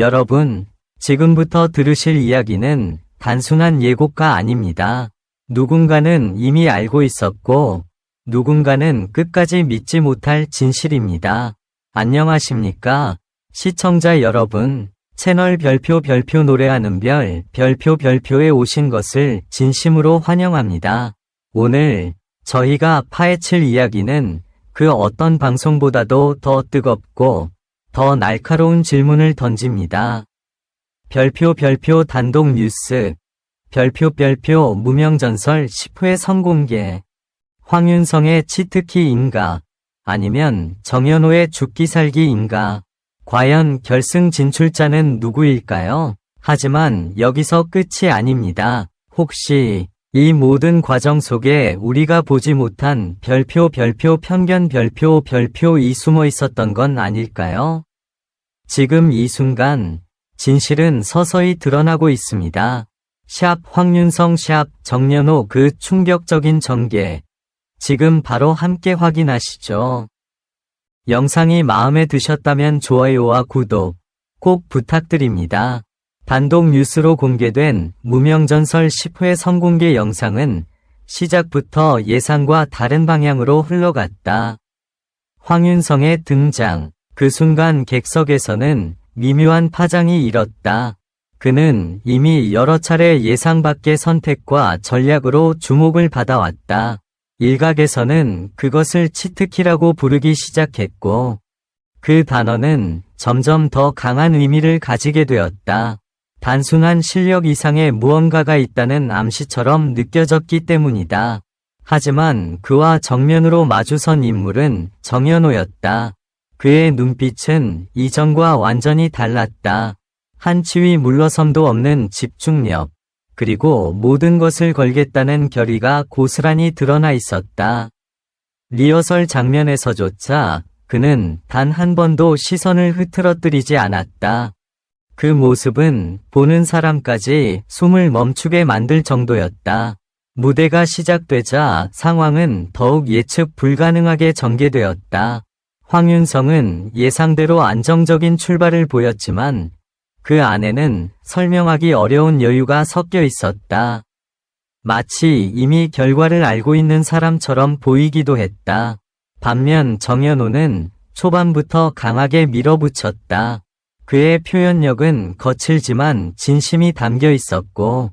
여러분, 지금부터 들으실 이야기는 단순한 예고가 아닙니다. 누군가는 이미 알고 있었고, 누군가는 끝까지 믿지 못할 진실입니다. 안녕하십니까? 시청자 여러분, 채널 별표 노래하는 별표에 오신 것을 진심으로 환영합니다. 오늘 저희가 파헤칠 이야기는 그 어떤 방송보다도 더 뜨겁고 더 날카로운 질문을 던집니다. 별표 단독 뉴스, 별표 무명전설 10회 선공개, 황윤성의 치트키인가, 아니면 정연호의 죽기살기인가, 과연 결승 진출자는 누구일까요? 하지만 여기서 끝이 아닙니다. 혹시 이 모든 과정 속에 우리가 보지 못한 별표 편견 별표이 숨어 있었던 건 아닐까요? 지금 이 순간 진실은 서서히 드러나고 있습니다. 샵 황윤성 샵 정연호 그 충격적인 전개. 지금 바로 함께 확인하시죠. 영상이 마음에 드셨다면 좋아요와 구독 꼭 부탁드립니다. 단독 뉴스로 공개된 무명전설 10회 선공개 영상은 시작부터 예상과 다른 방향으로 흘러갔다. 황윤성의 등장. 그 순간 객석에서는 미묘한 파장이 일었다. 그는 이미 여러 차례 예상 밖의 선택과 전략으로 주목을 받아왔다. 일각에서는 그것을 치트키라고 부르기 시작했고, 그 단어는 점점 더 강한 의미를 가지게 되었다. 단순한 실력 이상의 무언가가 있다는 암시처럼 느껴졌기 때문이다. 하지만 그와 정면으로 마주선 인물은 정연호였다. 그의 눈빛은 이전과 완전히 달랐다. 한 치위 물러섬도 없는 집중력, 그리고 모든 것을 걸겠다는 결의가 고스란히 드러나 있었다. 리허설 장면에서조차 그는 단 한 번도 시선을 흐트러뜨리지 않았다. 그 모습은 보는 사람까지 숨을 멈추게 만들 정도였다. 무대가 시작되자 상황은 더욱 예측 불가능하게 전개되었다. 황윤성은 예상대로 안정적인 출발을 보였지만 그 안에는 설명하기 어려운 여유가 섞여 있었다. 마치 이미 결과를 알고 있는 사람처럼 보이기도 했다. 반면 정연호는 초반부터 강하게 밀어붙였다. 그의 표현력은 거칠지만 진심이 담겨 있었고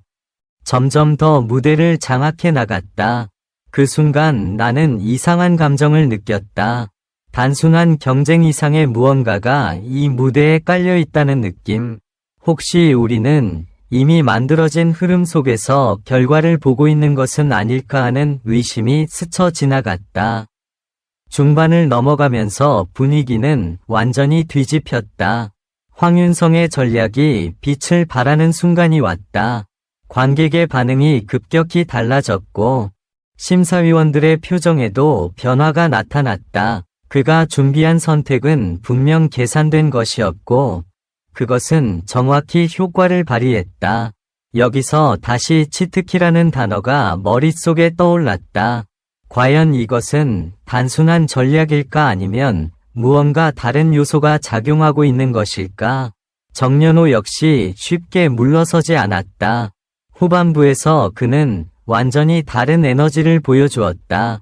점점 더 무대를 장악해 나갔다. 그 순간 나는 이상한 감정을 느꼈다. 단순한 경쟁 이상의 무언가가 이 무대에 깔려 있다는 느낌. 혹시 우리는 이미 만들어진 흐름 속에서 결과를 보고 있는 것은 아닐까 하는 의심이 스쳐 지나갔다. 중반을 넘어가면서 분위기는 완전히 뒤집혔다. 황윤성의 전략이 빛을 발하는 순간이 왔다. 관객의 반응이 급격히 달라졌고 심사위원들의 표정에도 변화가 나타났다. 그가 준비한 선택은 분명 계산된 것이었고 그것은 정확히 효과를 발휘했다. 여기서 다시 치트키라는 단어가 머릿속에 떠올랐다. 과연 이것은 단순한 전략일까 아니면 무언가 다른 요소가 작용하고 있는 것일까? 정연호 역시 쉽게 물러서지 않았다. 후반부에서 그는 완전히 다른 에너지를 보여주었다.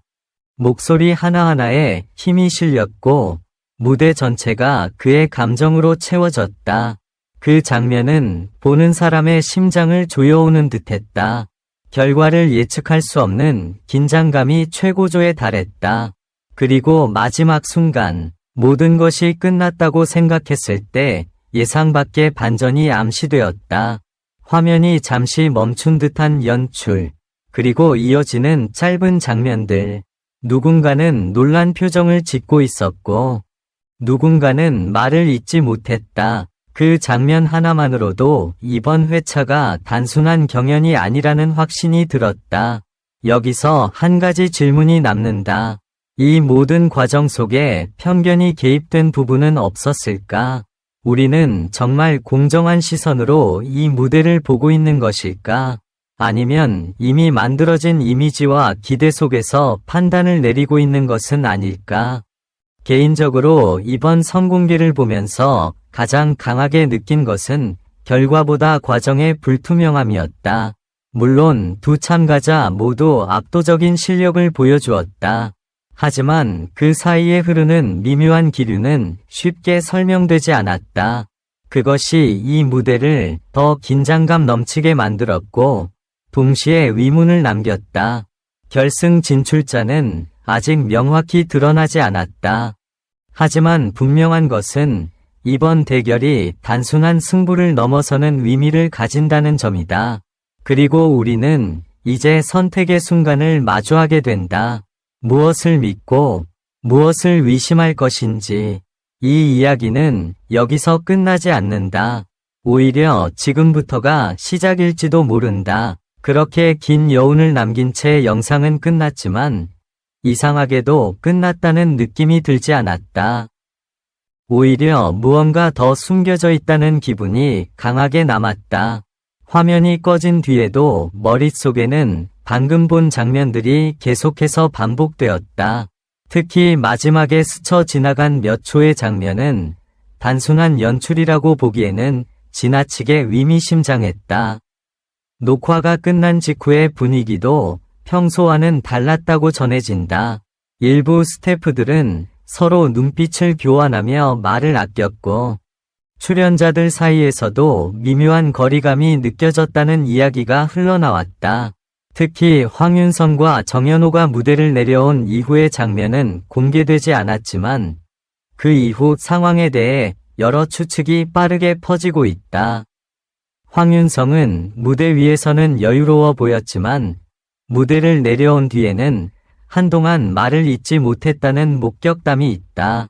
목소리 하나하나에 힘이 실렸고 무대 전체가 그의 감정으로 채워졌다. 그 장면은 보는 사람의 심장을 조여오는 듯했다. 결과를 예측할 수 없는 긴장감이 최고조에 달했다. 그리고 마지막 순간 모든 것이 끝났다고 생각했을 때 예상 밖의 반전이 암시되었다. 화면이 잠시 멈춘 듯한 연출, 그리고 이어지는 짧은 장면들. 누군가는 놀란 표정을 짓고 있었고 누군가는 말을 잇지 못했다. 그 장면 하나만으로도 이번 회차가 단순한 경연이 아니라는 확신이 들었다. 여기서 한 가지 질문이 남는다. 이 모든 과정 속에 편견이 개입된 부분은 없었을까? 우리는 정말 공정한 시선으로 이 무대를 보고 있는 것일까? 아니면 이미 만들어진 이미지와 기대 속에서 판단을 내리고 있는 것은 아닐까? 개인적으로 이번 선공개를 보면서 가장 강하게 느낀 것은 결과보다 과정의 불투명함이었다. 물론 두 참가자 모두 압도적인 실력을 보여주었다. 하지만 그 사이에 흐르는 미묘한 기류는 쉽게 설명되지 않았다. 그것이 이 무대를 더 긴장감 넘치게 만들었고 동시에 의문을 남겼다. 결승 진출자는 아직 명확히 드러나지 않았다. 하지만 분명한 것은 이번 대결이 단순한 승부를 넘어서는 의미를 가진다는 점이다. 그리고 우리는 이제 선택의 순간을 마주하게 된다. 무엇을 믿고 무엇을 의심할 것인지. 이 이야기는 여기서 끝나지 않는다. 오히려 지금부터가 시작일지도 모른다. 그렇게 긴 여운을 남긴 채 영상은 끝났지만 이상하게도 끝났다는 느낌이 들지 않았다. 오히려 무언가 더 숨겨져 있다는 기분이 강하게 남았다. 화면이 꺼진 뒤에도 머릿속에는 방금 본 장면들이 계속해서 반복되었다. 특히 마지막에 스쳐 지나간 몇 초의 장면은 단순한 연출이라고 보기에는 지나치게 의미심장했다. 녹화가 끝난 직후의 분위기도 평소와는 달랐다고 전해진다. 일부 스태프들은 서로 눈빛을 교환하며 말을 아꼈고 출연자들 사이에서도 미묘한 거리감이 느껴졌다는 이야기가 흘러나왔다. 특히 황윤성과 정연호가 무대를 내려온 이후의 장면은 공개되지 않았지만 그 이후 상황에 대해 여러 추측이 빠르게 퍼지고 있다. 황윤성은 무대 위에서는 여유로워 보였지만 무대를 내려온 뒤에는 한동안 말을 잇지 못했다는 목격담이 있다.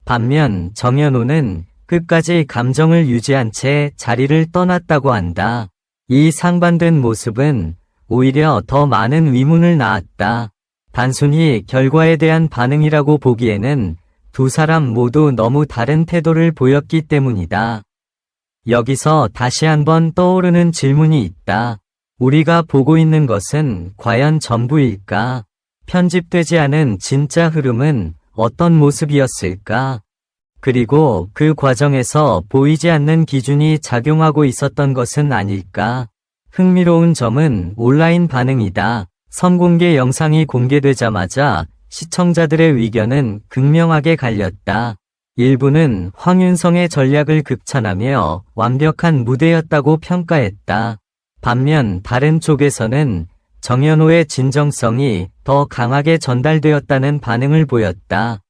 반면 정연호는 끝까지 감정을 유지한 채 자리를 떠났다고 한다. 이 상반된 모습은 오히려 더 많은 의문을 낳았다. 단순히 결과에 대한 반응이라고 보기에는 두 사람 모두 너무 다른 태도를 보였기 때문이다. 여기서 다시 한번 떠오르는 질문이 있다. 우리가 보고 있는 것은 과연 전부일까? 편집되지 않은 진짜 흐름은 어떤 모습이었을까? 그리고 그 과정에서 보이지 않는 기준이 작용하고 있었던 것은 아닐까? 흥미로운 점은 온라인 반응이다. 선공개 영상이 공개되자마자 시청자들의 의견은 극명하게 갈렸다. 일부는 황윤성의 전략을 극찬하며 완벽한 무대였다고 평가했다. 반면 다른 쪽에서는 정연호의 진정성이 더 강하게 전달되었다는 반응을 보였다.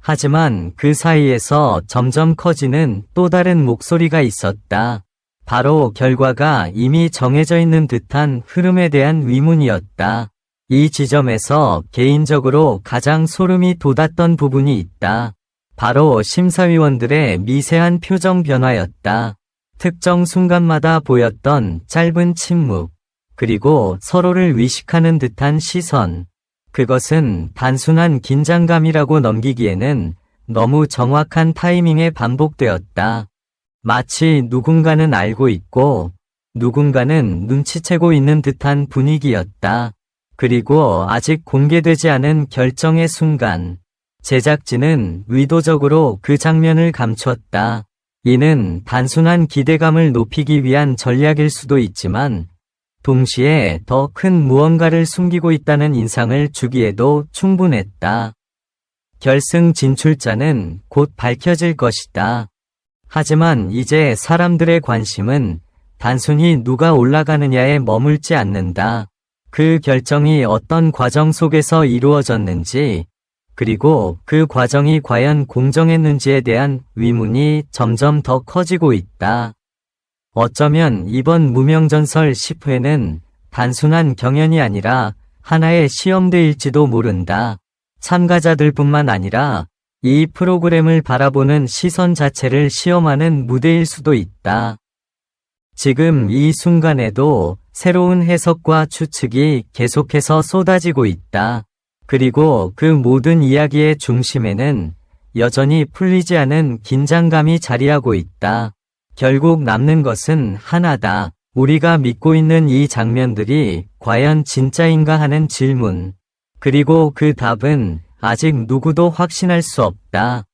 하지만 그 사이에서 점점 커지는 또 다른 목소리가 있었다. 바로 결과가 이미 정해져 있는 듯한 흐름에 대한 의문이었다. 이 지점에서 개인적으로 가장 소름이 돋았던 부분이 있다. 바로 심사위원들의 미세한 표정 변화였다. 특정 순간마다 보였던 짧은 침묵, 그리고 서로를 의식하는 듯한 시선. 그것은 단순한 긴장감이라고 넘기기에는 너무 정확한 타이밍에 반복되었다. 마치 누군가는 알고 있고 누군가는 눈치채고 있는 듯한 분위기였다. 그리고 아직 공개되지 않은 결정의 순간, 제작진은 의도적으로 그 장면을 감췄다. 이는 단순한 기대감을 높이기 위한 전략일 수도 있지만 동시에 더 큰 무언가를 숨기고 있다는 인상을 주기에도 충분했다. 결승 진출자는 곧 밝혀질 것이다. 하지만 이제 사람들의 관심은 단순히 누가 올라가느냐에 머물지 않는다. 그 결정이 어떤 과정 속에서 이루어졌는지, 그리고 그 과정이 과연 공정했는지에 대한 의문이 점점 더 커지고 있다. 어쩌면 이번 무명전설 10회는 단순한 경연이 아니라 하나의 시험대일지도 모른다. 참가자들뿐만 아니라 이 프로그램을 바라보는 시선 자체를 시험하는 무대일 수도 있다. 지금 이 순간에도 새로운 해석과 추측이 계속해서 쏟아지고 있다. 그리고 그 모든 이야기의 중심에는 여전히 풀리지 않은 긴장감이 자리하고 있다. 결국 남는 것은 하나다. 우리가 믿고 있는 이 장면들이 과연 진짜인가 하는 질문. 그리고 그 답은 아직 누구도 확신할 수 없다.